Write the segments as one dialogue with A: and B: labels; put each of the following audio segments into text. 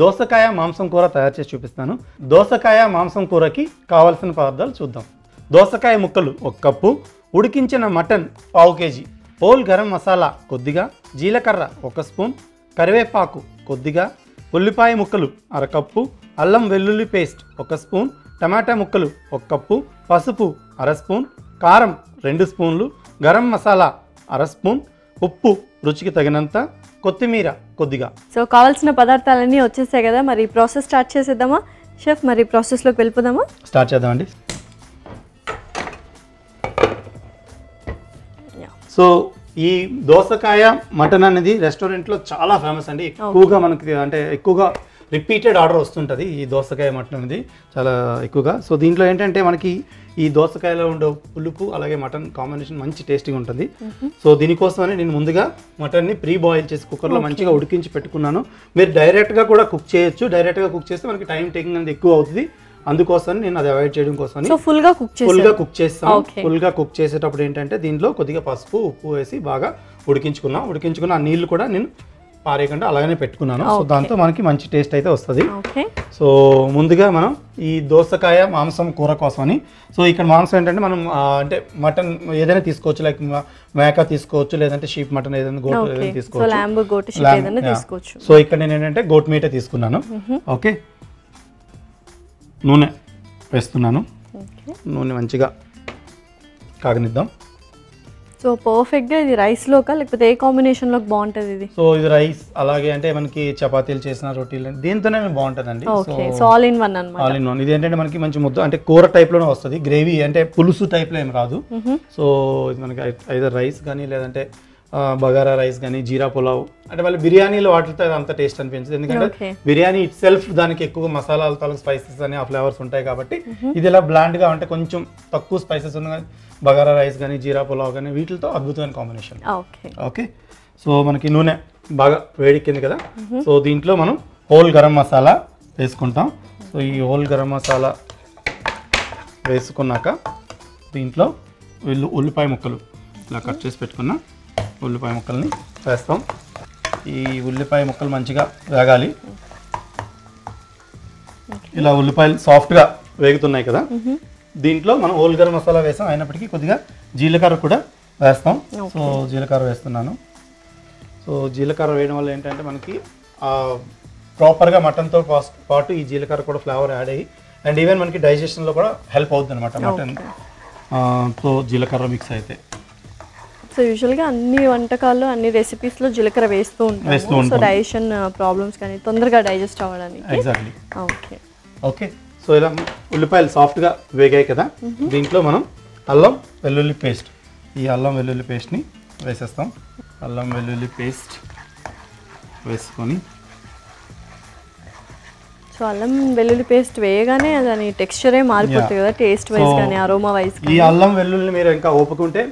A: దోసకాయ మాంసం కూర తయారు చేసి చూపిస్తాను. దోసకాయ మాంసం కూరకి కావాల్సిన పదార్థాలు చూద్దాం. దోసకాయ ముక్కలు 1 కప్పు, ఉడికించిన mutton 1/2 KG, whole garam masala కొద్దిగా, జీలకర్ర 1 స్పూన్, కరివేపాకు కొద్దిగా, ఉల్లిపాయ ముక్కలు 1/2 కప్పు, అల్లం వెల్లుల్లి పేస్ట్ 1 స్పూన్, టమాటా ముక్కలు 1 కప్పు, పసుపు 1/2 స్పూన్, కారం 2 స్పూన్లు, గరం మసాలా 1/2 స్పూన్, ఉప్పు రుచికి తగినంత, కొత్తిమీర కొద్దిగా.
B: సో కావాల్సిన పదార్థాలన్నీ వచ్చేసాయి కదా, మరి ప్రాసెస్ స్టార్ట్ చేసేద్దామా షెఫ్? మరి ప్రాసెస్లోకి వెళ్ళిపోదామా?
A: స్టార్ట్ చేద్దామండి. సో ఈ దోసకాయ మటన్ అనేది రెస్టారెంట్లో చాలా ఫేమస్ అండి. ఎక్కువగా మనకి అంటే ఎక్కువగా రిపీటెడ్ ఆర్డర్ వస్తుంటుంది ఈ దోసకాయ మటన్ అనేది చాలా ఎక్కువగా. సో దీంట్లో ఏంటంటే మనకి ఈ దోసకాయలో ఉండే పులుపు అలాగే మటన్ కాంబినేషన్ మంచి టేస్టీగా ఉంటుంది. సో దీనికోసమని నేను ముందుగా మటన్ని ప్రీ బాయిల్ చేసి కుక్కర్లో మంచిగా ఉడికించి పెట్టుకున్నాను. మీరు డైరెక్ట్గా కూడా కుక్ చేయొచ్చు. డైరెక్ట్గా కుక్ చేస్తే మనకి టైం టేకింగ్ అనేది ఎక్కువ అవుతుంది. అందుకోసం నేను అది అవాయిడ్ చేయడం కోసం
B: ఫుల్గా కుక్ చేస్తాను.
A: ఫుల్గా కుక్ చేసేటప్పుడు ఏంటంటే దీంట్లో కొద్దిగా పసుపు ఉప్పు వేసి బాగా ఉడికించుకున్న ఆ నీళ్లు కూడా నేను పారేయకుండా అలాగనే పెట్టుకున్నాను. సో దాంతో మనకి మంచి టేస్ట్ అయితే వస్తుంది. సో ముందుగా మనం ఈ దోసకాయ మాంసం కూర కోసమని, సో ఇక్కడ మాంసం ఏంటంటే మనం అంటే మటన్ ఏదైనా తీసుకోవచ్చు, లైక్ మేక తీసుకోవచ్చు, లేదంటే షీప్ మటన్ ఏదైనా గోట్ ఏదైనా తీసుకోవచ్చు. సో ఇక్కడ నేను ఏంటంటే గోట్ మీటే తీసుకున్నాను. ఓకే, నూనె వేస్తున్నాను. నూనె మంచిగా కాగనిద్దాం.
B: సో పర్ఫెక్ట్గా ఇది రైస్లోకా లేకపోతే ఏ కాంబినేషన్లోకి బాగుంటుంది ఇది?
A: సో ఇది రైస్ అలాగే అంటే మనకి చపాతీలు చేసిన రొటీలు దీంతోనే బాగుంటుందండి.
B: సో ఆల్ ఇన్ వన్ అన్నమాట.
A: All in one. ఇది ఏంటంటే మనకి మంచి ముద్ద అంటే కూర టైప్లోనే వస్తుంది, గ్రేవీ అంటే పులుసు టైప్లో ఏం రాదు. సో ఇది మనకి ఐదర్ రైస్ కానీ లేదంటే బగారా రైస్ కానీ జీరా పులావ్ అంటే వాళ్ళు బిర్యానీలో వాటితో అంత టేస్ట్ అనిపించదు. ఎందుకంటే బిర్యానీ ఇట్ సెల్ఫ్ దానికి ఎక్కువ మసాలాలు తాలూకు స్పైసెస్ అని ఆ ఫ్లేవర్స్ ఉంటాయి కాబట్టి ఇది ఇలా బ్లాండ్గా అంటే కొంచెం తక్కువ స్పైసెస్ ఉన్న బగారా రైస్ కానీ జీరా పులావ్ కానీ వీటితో అద్భుతమైన కాంబినేషన్. ఓకే, సో మనకి నూనె బాగా వేడెక్కింది కదా. సో దీంట్లో మనం హోల్ గరం మసాలా వేసుకుంటాం. సో ఈ హోల్ గరం మసాలా వేసుకున్నాక దీంట్లో ఉల్లిపాయ ముక్కలు ఇలా కట్ చేసి పెట్టుకున్న ఉల్లిపాయ ముక్కల్ని వేస్తాం. ఈ ఉల్లిపాయ ముక్కలు మంచిగా వేగాలి. ఇలా ఉల్లిపాయలు సాఫ్ట్గా వేగుతున్నాయి కదా, దీంట్లో మనం హోల్ గరం మసాలా వేస్తాం. అయినప్పటికీ కొద్దిగా జీలకర్ర కూడా వేస్తాం. సో జీలకర్ర వేస్తున్నాను. సో జీలకర్ర వేయడం వల్ల ఏంటంటే మనకి ప్రాపర్గా మటన్తో పాటు ఈ జీలకర్ర కూడా ఫ్లేవర్ యాడ్ అయ్యి అండ్ ఈవెన్ మనకి డైజెషన్లో కూడా హెల్ప్ అవుతుంది అనమాట మటన్ తో జీలకర్ర మిక్స్ అయితే.
B: సో యూజువల్గా అన్ని వంటకాల్లో అన్ని రెసిపీస్లో జీలకర్ర వేస్తూ ఉంటాం. సో డైజెషన్ ప్రాబ్లమ్స్ కానీ తొందరగా డైజెస్ట్ అవ్వడానికి.
A: ఎగ్జాక్ట్లీ.
B: ఓకే
A: ఓకే, సో ఇలా ఉల్లిపాయలు సాఫ్ట్గా వేగాయి కదా, దీంట్లో మనం అల్లం వెల్లుల్లి పేస్ట్, ఈ అల్లం వెల్లుల్లి పేస్ట్ని వేసేస్తాం. అల్లం వెల్లుల్లి పేస్ట్ వేసుకొని
B: సో అల్లం వెల్లుల్లి పేస్ట్ వేయగానే దాని టెక్స్చరే మారిపోతుంది కదా, టేస్ట్ వైజ్ కానీ అరోమా వైజ్.
A: ఈ అల్లం వెల్లుల్లి మీరు ఇంకా ఓపుకుంటే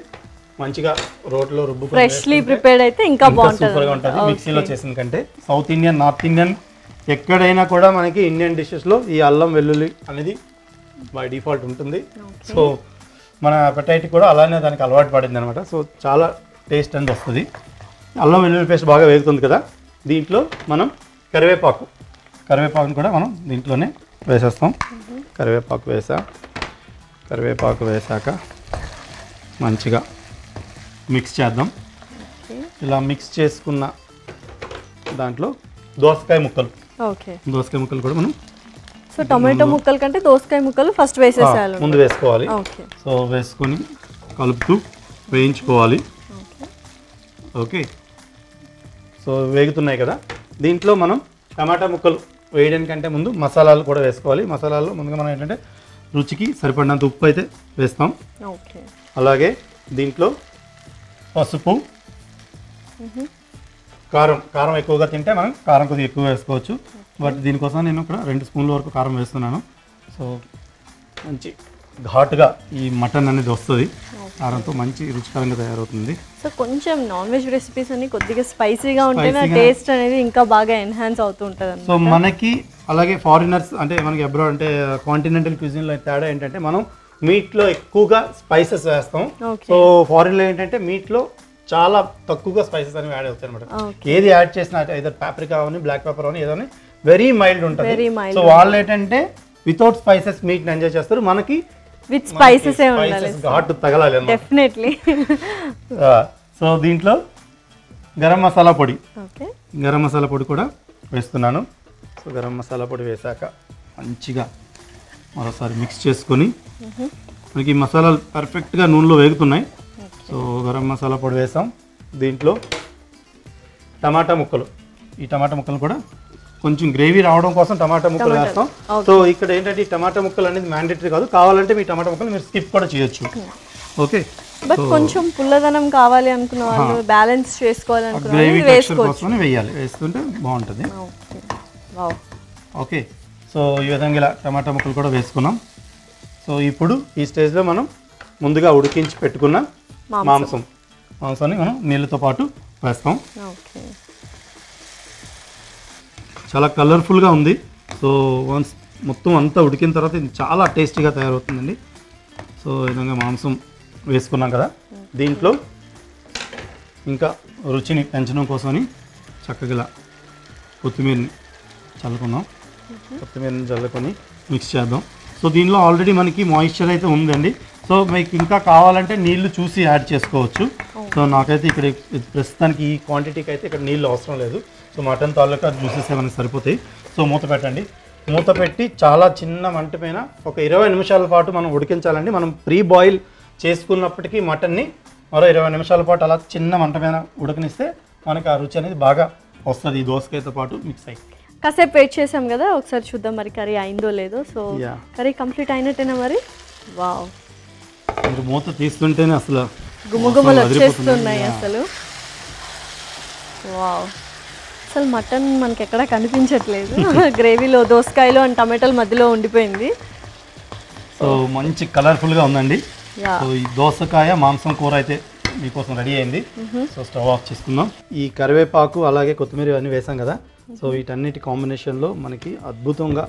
A: మంచిగా రోట్లో రుబ్బుకొని
B: ఫ్రెష్లీ ప్రిపేర్డ్ అయితే ఇంకా బాగుంటుంది,
A: సూపర్గా ఉంటుంది మిక్సీలో చేసిన కంటే. సౌత్ ఇండియన్, నార్త్ ఇండియన్ ఎక్కడైనా కూడా మనకి ఇండియన్ డిషెస్లో ఈ అల్లం వెల్లుల్లి అనేది బై డిఫాల్ట్ ఉంటుంది. సో మన అపెటైట్ కూడా అలానే దానికి అలవాటు పడింది అనమాట. సో చాలా టేస్ట్ అనేది వస్తుంది. అల్లం వెల్లుల్లి పేస్ట్ బాగా వేగుతుంది కదా, దీంట్లో మనం కరివేపాకుని కూడా మనం దీంట్లోనే వేసేస్తాం. కరివేపాకు వేసాక మంచిగా మిక్స్ చేద్దాం. ఇలా మిక్స్ చేసుకున్న దాంట్లో దోసకాయ ముక్కలు కూడా మనం,
B: సో టొమాటో ముక్కల కంటే దోసకాయ ముక్కలు ఫస్ట్ వేసేసేయాలి,
A: ముందు వేసుకోవాలి. సో వేసుకొని కలుపుతూ వేయించుకోవాలి. ఓకే, సో వేగుతున్నాయి కదా, దీంట్లో మనం టమాటా ముక్కలు వేయడానికంటే ముందు మసాలాలు కూడా వేసుకోవాలి. మసాలాల్లో ముందుగా మనం ఏంటంటే రుచికి సరిపడినంత ఉప్పు అయితే వేస్తాం. అలాగే దీంట్లో పసుపు, కారం ఎక్కువగా తింటే మనం కారం కొద్దిగా ఎక్కువ వేసుకోవచ్చు. బట్ దీనికోసం నేను ఇక్కడ 2 స్పూన్ల వరకు కారం వేస్తున్నాను. సో మంచి ఘాటుగా ఈ మటన్ అనేది వస్తుంది, కారంతో మంచి రుచికరంగా తయారవుతుంది.
B: సో కొంచెం నాన్ వెజ్ రెసిపీస్ అన్ని కొద్దిగా స్పైసీగా ఉంటేనే టేస్ట్ అనేది ఇంకా బాగా ఎన్హాన్స్ అవుతూ ఉంటుంది.
A: సో మనకి అలాగే ఫారినర్స్ అంటే మనకి అబ్రాడ్ అంటే కాంటినెంటల్ క్యూజిన్లో తేడా ఏంటంటే మనం మీట్లో ఎక్కువగా స్పైసెస్ వేస్తాం. సో ఫారిన్లో ఏంటంటే మీట్లో చాలా తక్కువగా స్పైసెస్ అనేవి యాడ్ అవుతాయి అనమాట. ఏది యాడ్ చేసినా ఐదర్ పాప్రికా అని బ్లాక్ పెప్పర్ అని ఏదో వెరీ మైల్డ్ ఉంటుంది.
B: Very mild
A: సో వాళ్ళు ఏంటంటే వితౌట్ స్పైసెస్ మీట్ ఎంజాయ్ చేస్తారు, మనకి
B: విత్ స్పైసెస్ ఏ ఉండాలి
A: ఘాటు తగలాలి అన్నమాట.
B: డెఫినెట్లీ.
A: సో దీంట్లో గరం మసాలా పొడి,
B: ఓకే
A: గరం మసాలా పొడి కూడా వేస్తున్నాను. సో గరం మసాలా పొడి వేసాక మంచిగా మరోసారి మిక్స్ చేసుకొని మనకి ఈ మసాలాలు పర్ఫెక్ట్గా నూనెలో వేగుతున్నాయి. సో గరం మసాలా పొడి వేసాం. దీంట్లో టమాటా ముక్కలు, ఈ టమాటా ముక్కలు కూడా కొంచెం గ్రేవీ రావడం కోసం టమాటా ముక్కలు వేస్తాం. సో ఇక్కడ ఏంటంటే ఈ టమాటా ముక్కలు అనేది మ్యాండేటరీ కాదు, కావాలంటే మీ టమాటా ముక్కలు మీరు స్కిప్ కూడా చేయొచ్చు. ఓకే,
B: బట్ కొంచెం పుల్లదనం కావాలి అనుకున్న వాళ్ళు, బ్యాలెన్స్ చేసుకోవాలి అనుకున్న
A: గ్రేవీ
B: వాళ్ళు
A: టెక్స్చర్
B: వేసుకోవచ్చు.
A: కోసమే వేయాలి, వేస్తుంటే బాగుంటుంది.
B: Okay wow.
A: ఓకే, సో ఈ విధంగా ఇలా టమాటా ముక్కలు కూడా వేసుకున్నాం. సో ఇప్పుడు ఈ స్టేజ్లో మనం ముందుగా ఉడికించి పెట్టుకున్న మాంసాన్ని మనం నీళ్ళతో పాటు వేస్తాం.
B: ఓకే
A: చాలా కలర్ఫుల్గా ఉంది. సో వన్స్ మొత్తం అంతా ఉడికిన తర్వాత ఇది చాలా టేస్టీగా తయారవుతుందండి. సో ఈ విధంగా మాంసం వేసుకున్నాం కదా, దీంట్లో ఇంకా రుచిని పెంచడం కోసమని చక్కగా ఇలా కొత్తిమీరని చల్లుకుందాం. కొత్తిమీరని చల్లుకొని మిక్స్ చేద్దాం. సో దీనిలో ఆల్రెడీ మనకి మాయిశ్చర్ అయితే ఉందండి. సో మీకు ఇంకా కావాలంటే నీళ్లు చూసి యాడ్ చేసుకోవచ్చు. సో నాకైతే ఇక్కడ ప్రస్తుతానికి ఈ క్వాంటిటీకి అయితే ఇక్కడ నీళ్ళు అవసరం లేదు. సో మటన్ తాలూకా జ్యూసెస్ ఏమైనా సరిపోతాయి. సో మూత పెట్టండి. మూత పెట్టి చాలా చిన్న మంట పైన ఒక 20 నిమిషాల పాటు మనం ఉడికించాలండి. మనం ప్రీ బాయిల్ చేసుకున్నప్పటికీ మటన్ని మరో 20 నిమిషాల పాటు అలా చిన్న మంట పైన ఉడకనిస్తే మనకి ఆ రుచి అనేది బాగా వస్తుంది, ఈ దోసకాయతో పాటు మిక్స్ అయ్యి.
B: కాసేపు వెయిట్ చేసాం కదా, ఒకసారి చూద్దాం మరి కర్రీ అయిందో లేదో. సో కర్రీ కంప్లీట్ అయినట్టేనా మరి? వావ్,
A: మీరు మూత తీస్తుంటేనే అసలు
B: గుమగుమలు వచ్చేస్తున్నాయి అసలు. వావ్, అసలు మటన్ మనకి ఎక్కడ కనిపించట్లేదు. గ్రేవీలో దోసకాయలు అండ్ టమాటాలు మధ్యలో ఉండిపోయింది.
A: సో మంచి కలర్ఫుల్గా ఉందండి. సో ఈ దోసకాయ మాంసం కూర అయితే మీకోసం రెడీ అయింది. సో స్టవ్ ఆఫ్ చేసుకుందాం. ఈ కరివేపాకు అలాగే కొత్తిమీర ఇవన్నీ వేసాం కదా, సో వీటన్నిటి కాంబినేషన్లో మనకి అద్భుతంగా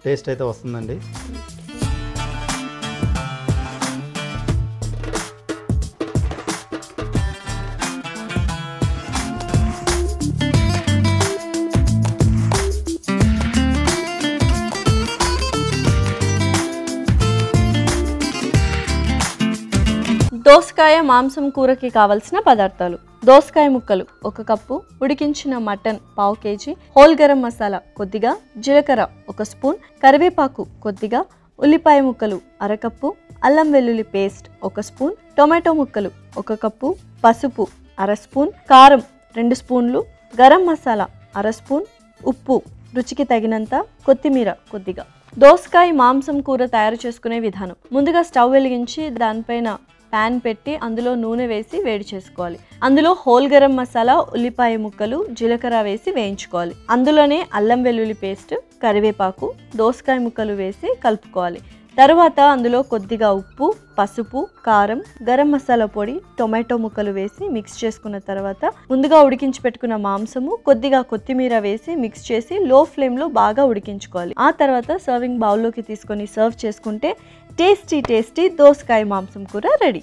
A: టేస్ట్ అయితే వస్తుందండి.
B: దోసకాయ మాంసం కూరకి కావలసిన పదార్థాలు: దోసకాయ ముక్కలు 1 కప్పు, ఉడికించిన mutton 1/2 KG, whole garam masala కొద్దిగా, జీలకర్ర 1 స్పూన్, కరివేపాకు కొద్దిగా, ఉల్లిపాయ ముక్కలు 1/2 కప్పు, అల్లం వెల్లుల్లి పేస్ట్ 1 స్పూన్, టొమాటో ముక్కలు 1 కప్పు, పసుపు 1/2 స్పూన్, కారం 2 స్పూన్లు, గరం మసాలా 1/2 స్పూన్, ఉప్పు రుచికి తగినంత, కొత్తిమీర కొద్దిగా. దోసకాయ మాంసం కూర తయారు చేసుకునే విధానం: ముందుగా స్టవ్ వెలిగించి దానిపైన ప్యాన్ పెట్టి అందులో నూనె వేసి వేడి చేసుకోవాలి. అందులో హోల్ గరం మసాలా, ఉల్లిపాయ ముక్కలు, జీలకర్ర వేసి వేయించుకోవాలి. అందులోనే అల్లం వెల్లుల్లి పేస్ట్, కరివేపాకు, దోసకాయ ముక్కలు వేసి కలుపుకోవాలి. తర్వాత అందులో కొద్దిగా ఉప్పు, పసుపు, కారం, గరం మసాలా పొడి, టొమాటో ముక్కలు వేసి మిక్స్ చేసుకున్న తర్వాత ముందుగా ఉడికించి పెట్టుకున్న మాంసము, కొద్దిగా కొత్తిమీర వేసి మిక్స్ చేసి లో ఫ్లేమ్లో బాగా ఉడికించుకోవాలి. ఆ తర్వాత సర్వింగ్ బౌల్లోకి తీసుకొని సర్వ్ చేసుకుంటే టేస్టీ టేస్టీ దోసకాయ మాంసం కూర రెడీ.